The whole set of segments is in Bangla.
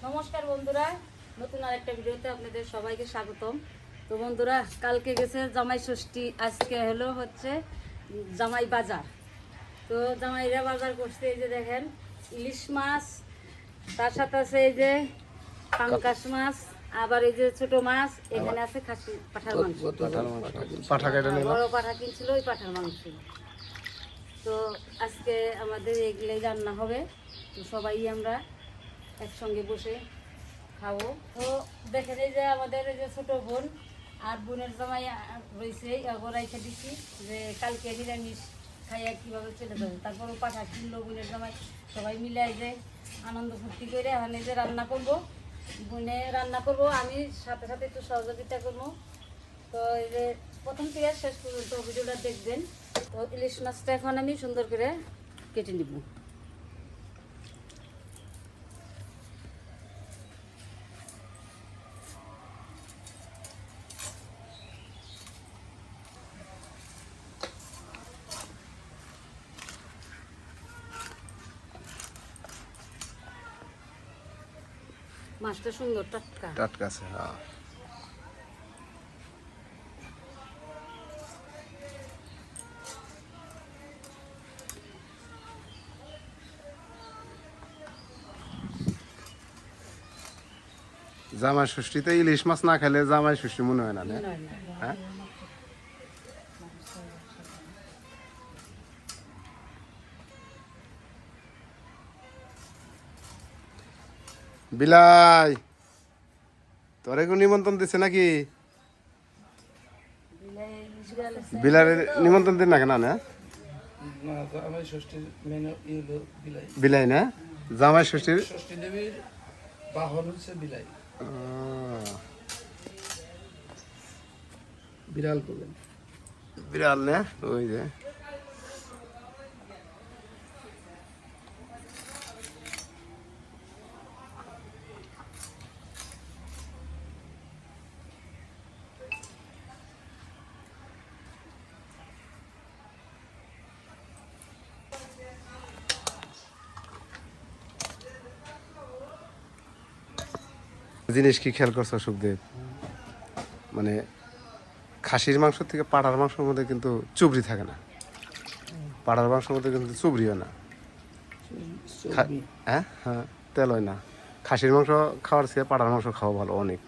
নমস্কার বন্ধুরা, নতুন আরেকটা ভিডিওতে আপনাদের সবাইকে স্বাগতম। তো বন্ধুরা, কালকে গেছে জামাই ষষ্ঠী, আজকে হলো হচ্ছে জামাই বাজার। তো জামাইরা বাজার করছে, এই যে দেখেন ইলিশ মাছ, তার সাথে আছে এই যে পাঙ্কাশ মাছ, আবার এই যে ছোট মাছ, এখানে আছে খাসি পাঠার মাংস। বড় পাঠা কিনছিল, ওই পাঠার মাংস। তো আজকে আমাদের এগুলাই রান্না হবে। তো সবাই আমরা একসঙ্গে বসে খাবো। তো দেখেন এই যে আমাদের এই যে ছোট বোন আর বোনের জামাই রয়েছে, রাইখে দিচ্ছি যে কালকে নিরামিষ খাইয়া কীভাবে চলে যাবো। তারপরও পাঠা কিনলো বোনের জামাই, সবাই মিলে এই যে আনন্দ ফুর্তি করে এখন এই যে রান্না করবো। বোনে রান্না করবো, আমি সাথে সাথে একটু সহযোগিতা করবো। তো এই যে প্রথম থেকে শেষ পর্যন্ত ভিডিওটা দেখবেন। তো ইলিশ মাছটা এখন আমি সুন্দর করে কেটে নিব। মাছটা সুন্দর টাটকা টাটকা আছে। হ্যাঁ, জামাই ষষ্ঠীতে ইলিশ মাছ না খেলে জামাই ষষ্ঠী মনে হয় না। হ্যাঁ, বিলাই তোরে কোন নিমন্ত্রণ দিচ্ছে নাকি? বিলারের নিমন্ত্রণ দিন নাকি? না না, বিলাই না, জামাই ষষ্ঠীর দেবীর বাহন হচ্ছে বিলাই। বিড়াল করবেন, বিড়াল না, ওই যে জিনিস কি খেয়াল করছো সুখদেব, মানে খাসির মাংস থেকে পাড়ার মাংসের মধ্যে কিন্তু চুবড়ি থাকে না, পাড়ার মাংসের মধ্যে কিন্তু চুবড়িও না। হ্যাঁ হ্যাঁ, তেল হয় না। খাসির মাংস খাওয়ার চেয়ে পাড়ার মাংস খাওয়া ভালো অনেক,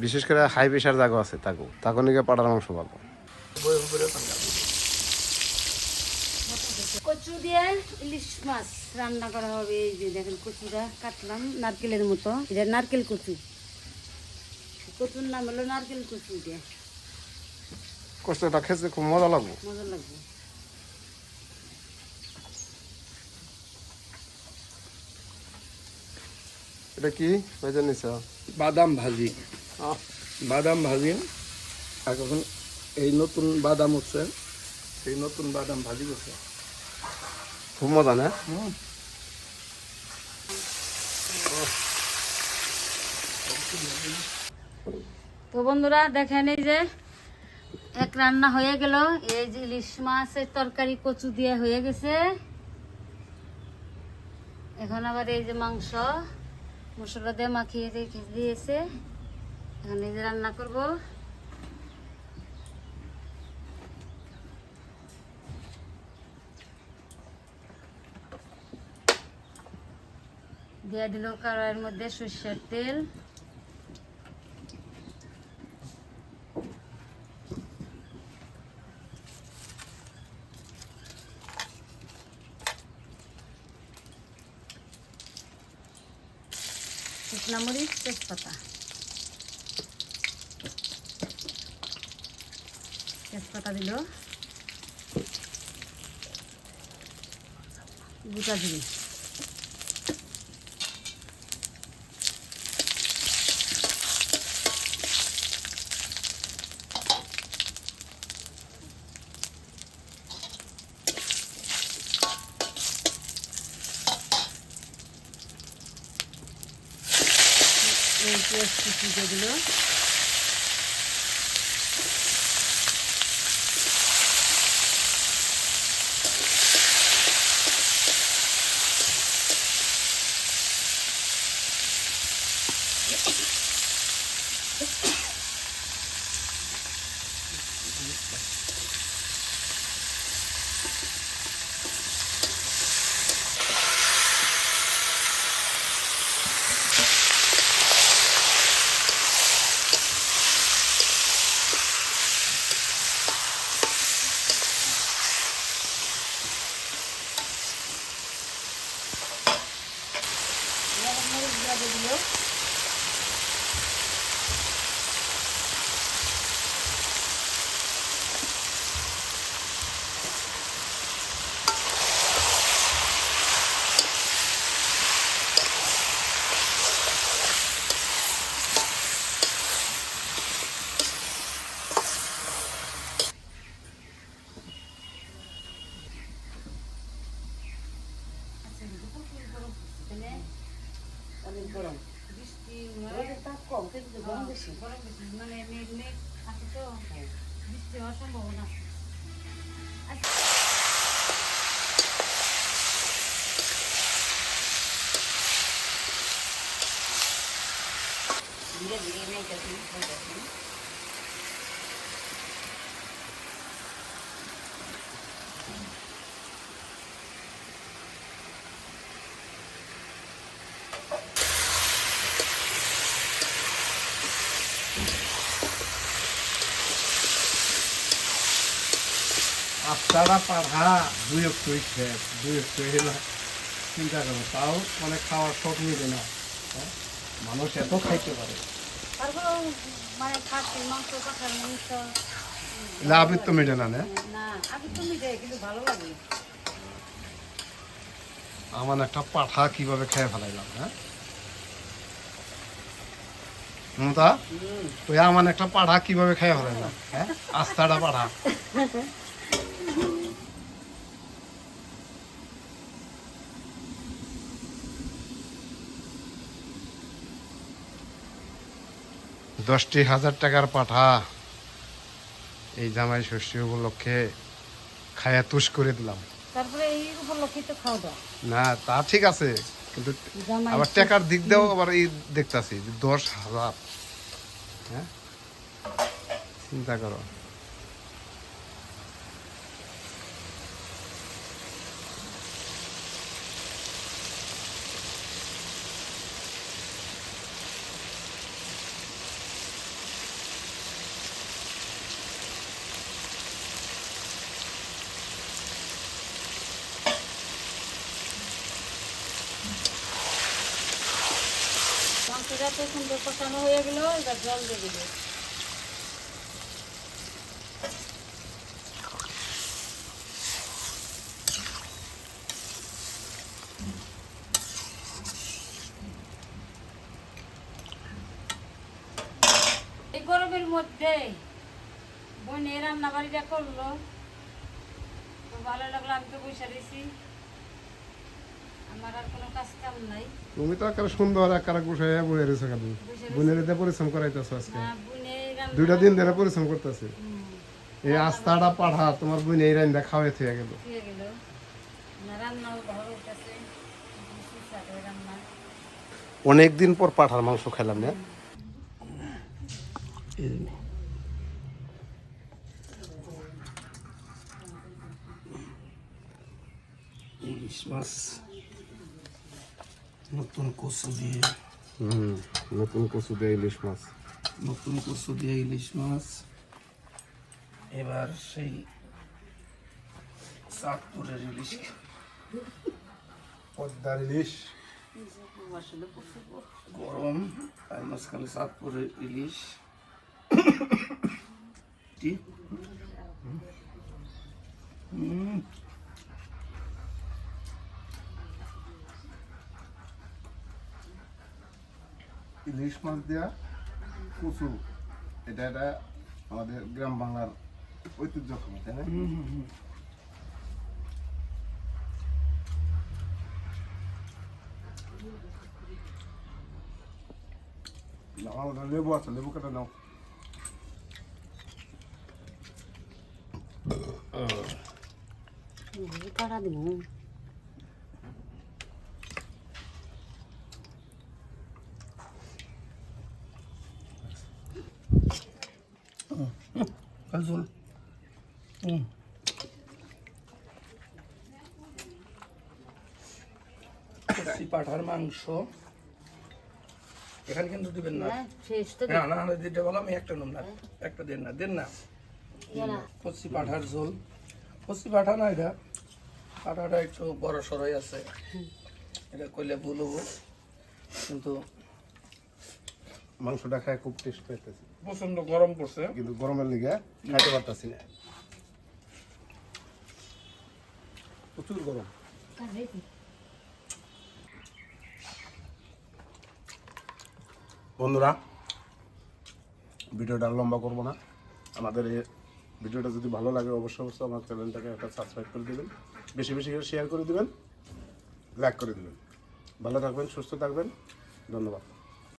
বিশেষ করে হাই প্রেশার জাগো আছে তাকে নিয়ে পাড়ার মাংস ভালো। কচু দিয়ে ইলিশ মাছ রান্না করা হবে। এই যে দেখেন কচুটা কাটলাম নারকেলের মতো, এটা নারকেল কচু, কচুর নাম হলো নারকেল কচু। দিয়ে কষ্টটা খেতে খুব মজা লাগবে, মজা লাগবে। এটা কি ভেজে নিছ? বাদাম ভাজি। বাদাম ভাজি, আর এখন এই নতুন বাদাম হচ্ছে, সেই নতুন বাদাম ভাজি করছে, খুব মজা না? তো বন্ধুরা দেখেন এই যে এক রান্না হয়ে গেল। এই যে ইলিশ মাছের তরকারি কচু দিয়ে হয়ে গেছে। এখন আবার এই যে মাংস মশলা দিয়ে মাখিয়ে রেখে দিয়েছে, এখন এই যে রান্না করব। দিয়ে দিল কড়াইয়ের মধ্যে সরষের তেল, শুকনা মরিচ, তেজপাতা। তেজপাতা দিল, গোটা জিরে, পেঁয়াজ কুচি দিয়ে দিল, এবার মরিচ গুঁড়া দিয়ে দিল। এখানে অনেক গরম বৃষ্টি তাপ কম কিন্তু গরম বেশি মানে মেঘ মেঘ আছে তো বৃষ্টি হওয়ার সম্ভাবনা আছে। ধীরে ধীরে মেঘাচ্ছি আস্তারা পাঠা দুই একটুই খেয়ে দুই একটু এলা চিন্তা করো তাও মানে খাওয়ার শখ মিলে না হ্যাঁ? মানুষ এত খাইতে পারে তারপরেও মানে খাসির মাংস কাঁঠার মাংস লাভের তো মিলে না না না আগে তো মিটে কিন্তু ভালো লাগে। আমার একটা পাঠা কিভাবে খেয়ে ফেলাইলাম হ্যাঁ মমতা ওই আমার একটা পাঠা কিভাবে খেয়ে ফেলাইলাম হ্যাঁ আস্তাটা পাঠা $10,000 পাঠা এই জামাই ষষ্ঠী উপলক্ষে খায়া তুষ করে দিলাম। তারপরে এই উপলক্ষে তো খাওয়া দাওয়া না তা ঠিক আছে কিন্তু জামাই আবার টাকার দিক দিয়েও আবার এই দেখতাছি 10,000 হ্যাঁ চিন্তা করো মাংসটা তো সুন্দর কষানো হয়ে গেল এবার জল দিয়ে দিল। এই গরমের মধ্যে বোনে রান্না বাড়িটা করলো তো ভালো লাগলো। আমি তো বসে রয়েছি, আমার আর কোনো কাজ কাম নাই। তুমি তো একটা সুন্দর একারা গুছাইয়া বয়ে রয়েছো কেন বোনের এতে পরিশ্রম করাইতেছো আজকে না বোনে রান্না 2টা দিন ধরে পরিশ্রম করতেছে হুম, এই আস্তাটা পাঠা তোমার বোন এই রান্দা খাওয়াই থেকে গেল দিয়ে গেল না রান্নাও ভালো হইতেছে রান্না। অনেকদিন পর পাঠার মাংস খেলাম না ইলিশ মাছ নতুন কচু দিয়ে নতুন কচু দিয়ে ইলিশ মাছ নতুন কচু দিয়ে ইলিশ মাছ। এবার সেই চাঁদপুরের ইলিশ পদ্মার ইলিশ আসলে প্রচুর গরম আর মাঝখানে চাঁদপুরের ইলিশ কি? ইলিশ মাছ দেওয়া কচু এটা এটা আমাদের গ্রাম বাংলার ঐতিহ্য খাবার তাই না আমাদের লেবু আছে লেবু কেটে নাও কাটা দিব। কাজল কচি পাঠার মাংস এখানে কিন্তু দিবেন না। হ্যাঁ শেষ তো না না না, দিতে বললাম আমি একটা নুন না, একটা দেন না, দেন না। কচি পাঠার ঝোল, কচি পাঠা না এটা, পাঠাটা একটু বড় সড়ই আছে, এটা কইলে ভুল হবো, কিন্তু মাংসটা খায় খুব টেস্ট পাইতেছি, প্রচন্ড গরম পড়ছে। কিন্তু গরমের লিগে খাইতে পারতাছি না, প্রচুর গরম। বন্ধুরা, ভিডিওটা আর লম্বা করবো না, আমাদের এই ভিডিওটা যদি ভালো লাগে অবশ্যই অবশ্যই আমার চ্যানেলটাকে একটা সাবস্ক্রাইব করে দেবেন, বেশি বেশি করে শেয়ার করে দেবেন, লাইক করে দেবেন। ভালো থাকবেন, সুস্থ থাকবেন, ধন্যবাদ।